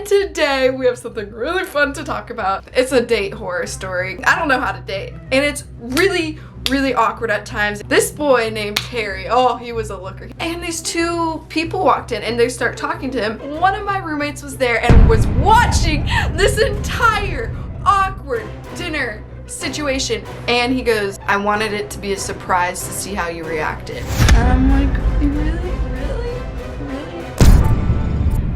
and today we have something really fun to talk about. It's a date horror story. I don't know how to date, and it's really awkward at times. This boy named Terry, oh, he was a looker. And these two people walked in and they start talking to him. One of my roommates was there and was watching this entire awkward dinner situation, and he goes, I wanted it to be a surprise to see how you reacted. And I'm like, really?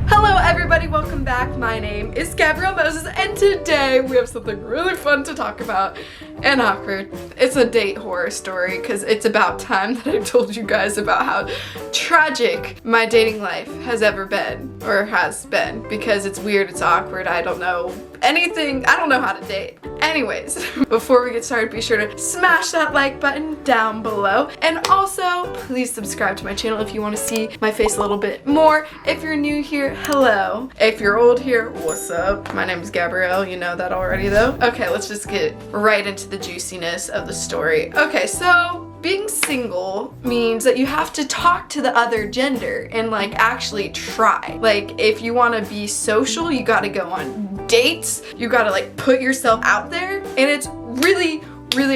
Hello everybody, welcome back. My name is Gabrielle Moses, and today we have something really fun to talk about and awkward. It's a date horror story because it's about time that I've told you guys about how tragic my dating life has ever been, or has been, because it's weird, it's awkward, I don't know anything, I don't know how to date. Anyways, before we get started, be sure to smash that like button down below, and also please subscribe to my channel if you want to see my face a little bit more. If you're new here, hello. If you're old here, what's up? My name is Gabrielle, you know that already though. Okay, let's just get right into the juiciness of the story. Okay, so being single means that you have to talk to the other gender and like actually try. Like if you want to be social, you got to go on dates, you got to like put yourself out there, and it's really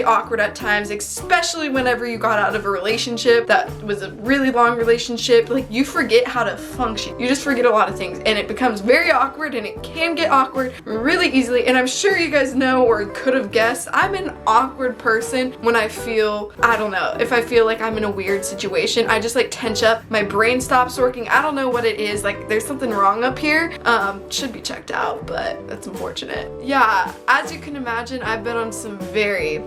awkward at times, especially whenever you got out of a relationship that was a really long relationship. Like you forget how to function, you just forget a lot of things, and it becomes very awkward, and it can get awkward really easily. And I'm sure you guys know or could have guessed, I'm an awkward person when I feel, I don't know, if I feel like I'm in a weird situation, I just like tense up, my brain stops working, I don't know what it is, like there's something wrong up here. Should be checked out, but that's unfortunate. Yeah, as you can imagine, I've been on some very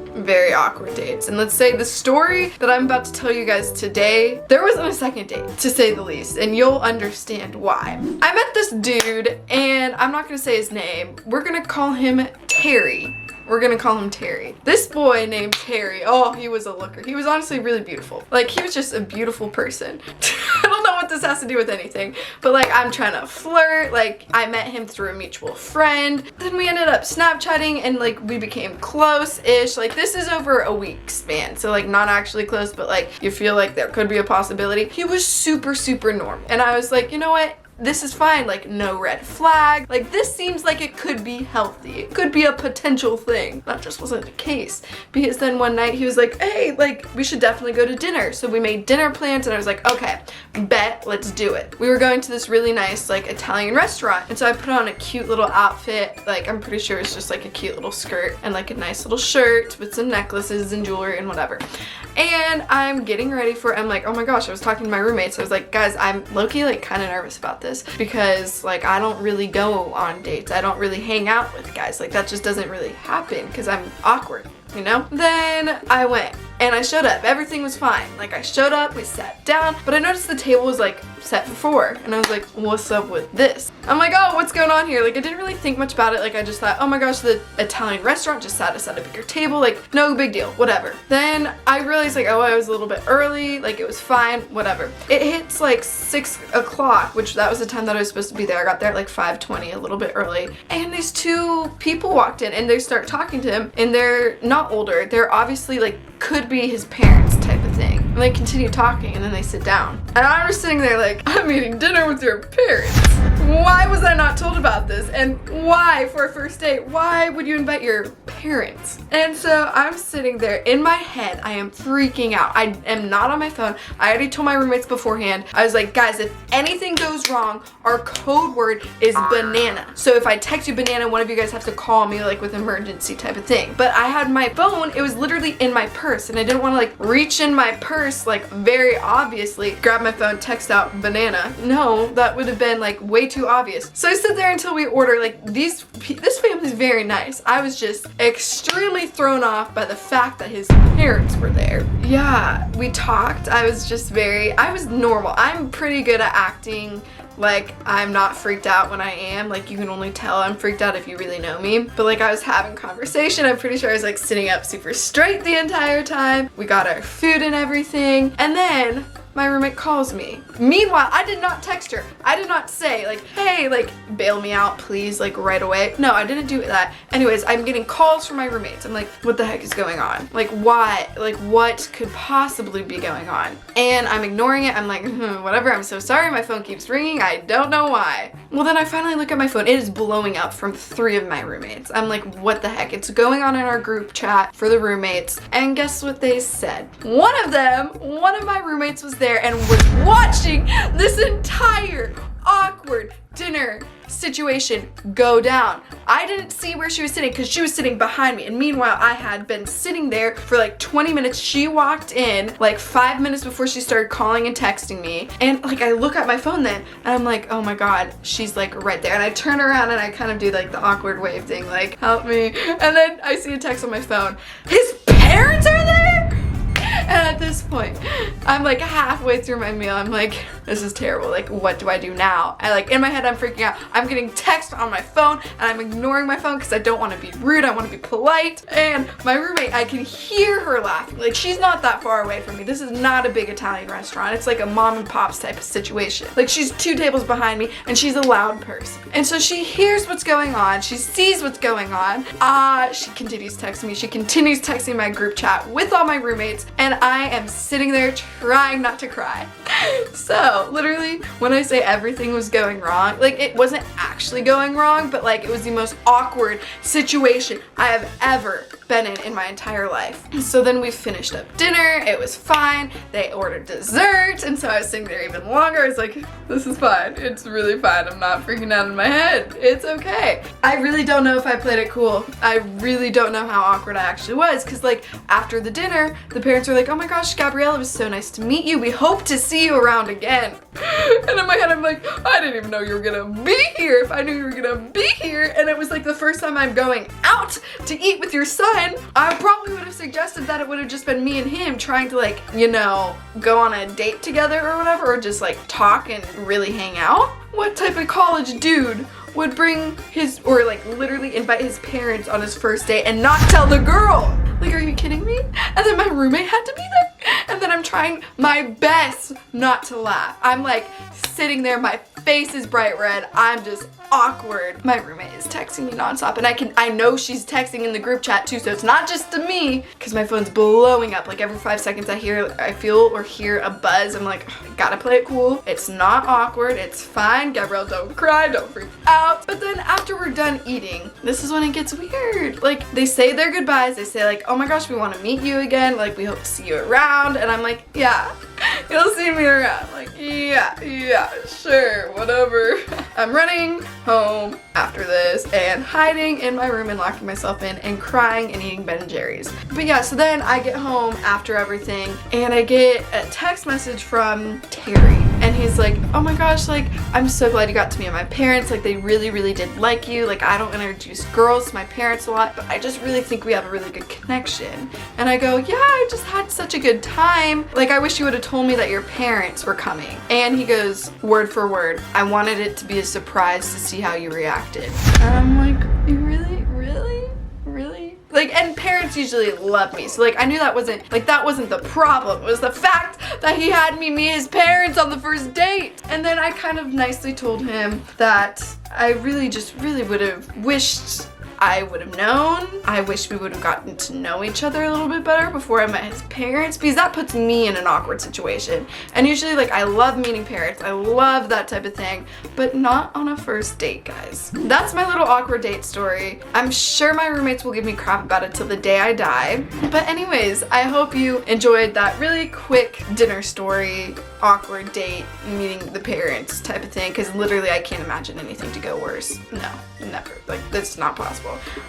awkward dates, and let's say the story that I'm about to tell you guys today, there wasn't a second date, to say the least, and you'll understand why. I met this dude, and I'm not gonna say his name, we're gonna call him Terry. We're gonna call him Terry. This boy named Terry, oh, he was a looker. He was honestly really beautiful. Like, he was just a beautiful person. I don't know what this has to do with anything, but like, I'm trying to flirt. Like, I met him through a mutual friend. Then we ended up Snapchatting, and like, we became close-ish. Like, this is over a week span, so like, not actually close, but like, you feel like there could be a possibility. He was super normal, and I was like, you know what? This is fine, like no red flag. Like this seems like it could be healthy. It could be a potential thing. That just wasn't the case, because then one night he was like, hey, like we should definitely go to dinner. So we made dinner plans, and I was like, okay, bet, let's do it. We were going to this really nice like Italian restaurant, and so I put on a cute little outfit. Like I'm pretty sure it's just like a cute little skirt and like a nice little shirt with some necklaces and jewelry and whatever. And I'm getting ready for, I'm like, oh my gosh, I was talking to my roommates. I was like, guys, I'm low-key like kind of nervous about this, because like I don't really go on dates. I don't really hang out with guys. Like that just doesn't really happen because I'm awkward, you know? Then I went and I showed up. Everything was fine. Like I showed up, we sat down, but I noticed the table was like set for 4, and I was like, what's up with this? I'm like, oh, what's going on here? Like I didn't really think much about it. Like I just thought, oh my gosh, the Italian restaurant just sat us at a bigger table. Like no big deal, whatever. Then I realized like, oh, I was a little bit early. Like it was fine, whatever. It hits like 6 o'clock, which that was the time that I was supposed to be there. I got there at like 5:20, a little bit early. And these two people walked in and they start talking to him, and they're not older. They're obviously like, could be his parents type of thing. And they continue talking, and then they sit down. And I'm just sitting there like, I'm eating dinner with your parents. Why was I not told about this? And why, for a first date, why would you invite your parents? And so I'm sitting there, in my head, I am freaking out. I am not on my phone. I already told my roommates beforehand. I was like, guys, if anything goes wrong, our code word is banana. So if I text you banana, one of you guys have to call me like with emergency type of thing. But I had my phone, it was literally in my purse, and I didn't want to like reach in my purse, like very obviously, grab my phone, text out banana. No, that would have been like way too obvious. So I sit there until we order. Like this family's very nice. I was just extremely thrown off by the fact that his parents were there. Yeah, we talked. I was normal. I'm pretty good at acting like I'm not freaked out when I am. Like you can only tell I'm freaked out if you really know me. But like I was having conversation. I'm pretty sure I was like sitting up super straight the entire time. We got our food and everything. And then my roommate calls me. Meanwhile, I did not text her. I did not say like, hey, like bail me out please, like right away. No, I didn't do that. Anyways, I'm getting calls from my roommates. I'm like, what the heck is going on? Like why? Like what could possibly be going on? And I'm ignoring it. I'm like, whatever, I'm so sorry. My phone keeps ringing. I don't know why. Well, then I finally look at my phone. It is blowing up from 3 of my roommates. I'm like, what the heck? It's going on in our group chat for the roommates. And guess what they said? One of my roommates was there and was watching this entire awkward dinner situation go down. I didn't see where she was sitting because she was sitting behind me, and meanwhile I had been sitting there for like 20 minutes. She walked in like 5 minutes before she started calling and texting me, and like I look at my phone then and I'm like, oh my god, she's like right there. And I turn around and I kind of do like the awkward wave thing, like help me, and then I see a text on my phone, his parents are there. And at this point, I'm like halfway through my meal. I'm like, this is terrible. Like, what do I do now? And like in my head, I'm freaking out. I'm getting text on my phone and I'm ignoring my phone because I don't want to be rude. I want to be polite. And my roommate, I can hear her laughing. Like she's not that far away from me. This is not a big Italian restaurant. It's like a mom and pop's type of situation. Like she's 2 tables behind me and she's a loud person. And so she hears what's going on. She sees what's going on. She continues texting me. She continues texting my group chat with all my roommates. And I am sitting there trying not to cry. So literally when I say everything was going wrong, like it wasn't actually going wrong, but like it was the most awkward situation I have ever been in my entire life. So then we finished up dinner. It was fine. They ordered dessert. And so I was sitting there even longer. I was like, this is fine. It's really fine. I'm not freaking out in my head. It's okay. I really don't know if I played it cool. I really don't know how awkward I actually was. Cause like after the dinner, the parents were like, oh my gosh, Gabrielle, it was so nice to meet you. We hope to see you around again. And in my head, I'm like, I didn't even know you were gonna be here. If I knew you were gonna be here, and it was like the first time I'm going out to eat with your son, I probably would have suggested that it would have just been me and him trying to like, you know, go on a date together or whatever, or just like talk and really hang out. What type of college dude would bring his, or like literally invite his parents on his first date and not tell the girl? Like, are you kidding me? And then my roommate had to be there. And then I'm trying my best not to laugh. I'm like sitting there, my face is bright red. I'm just awkward. My roommate is texting me nonstop, and I know she's texting in the group chat too, so it's not just to me, because my phone's blowing up. Like every 5 seconds I feel or hear a buzz. I'm like, I gotta play it cool. It's not awkward. It's fine. Gabrielle, don't cry. Don't freak out. But then after we're done eating, this is when it gets weird. Like they say their goodbyes. They say like, oh my gosh, we want to meet you again. Like we hope to see you around. And I'm like, yeah, you'll see me around. Like, yeah, sure, whatever. I'm running home after this and hiding in my room and locking myself in and crying and eating Ben & Jerry's. But yeah, so then I get home after everything and I get a text message from Terry. And he's like, oh my gosh, like, I'm so glad you got to meet my parents. Like, they really, really did like you. Like, I don't introduce girls to my parents a lot, but I just really think we have a really good connection. And I go, yeah, I just had such a good time. Like, I wish you would have told me that your parents were coming. And he goes, word for word, I wanted it to be a surprise to see how you reacted. And I'm like, you really? Like, and parents usually love me. So like, I knew that wasn't the problem. It was the fact that he had me meet his parents on the first date. And then I kind of nicely told him that I really would have wished I would have known. I wish we would have gotten to know each other a little bit better before I met his parents, because that puts me in an awkward situation. And usually, like, I love meeting parents. I love that type of thing, but not on a first date, guys. That's my little awkward date story. I'm sure my roommates will give me crap about it till the day I die. But anyways, I hope you enjoyed that really quick dinner story, awkward date, meeting the parents type of thing, because literally I can't imagine anything to go worse. No, never. Like, that's not possible.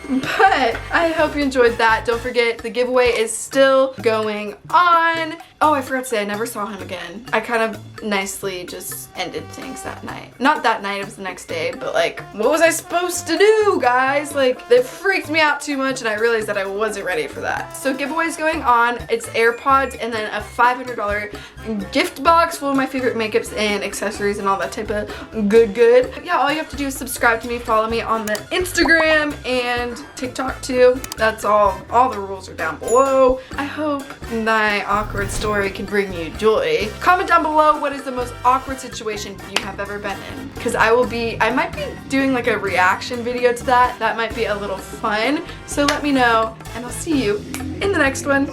But I hope you enjoyed that. Don't forget, the giveaway is still going on. Oh, I forgot to say, I never saw him again. I kind of nicely just ended things that night. Not that night, it was the next day, but like, what was I supposed to do, guys? Like, it freaked me out too much and I realized that I wasn't ready for that. So giveaway's going on. It's AirPods and then a $500 gift box full of my favorite makeups and accessories and all that type of good. Yeah, all you have to do is subscribe to me, follow me on the Instagram and TikTok too. That's all the rules are down below. I hope my awkward story can bring you joy. Comment down below what is the most awkward situation you have ever been in, because I might be doing like a reaction video to that. That might be a little fun, so let me know, and I'll see you in the next one.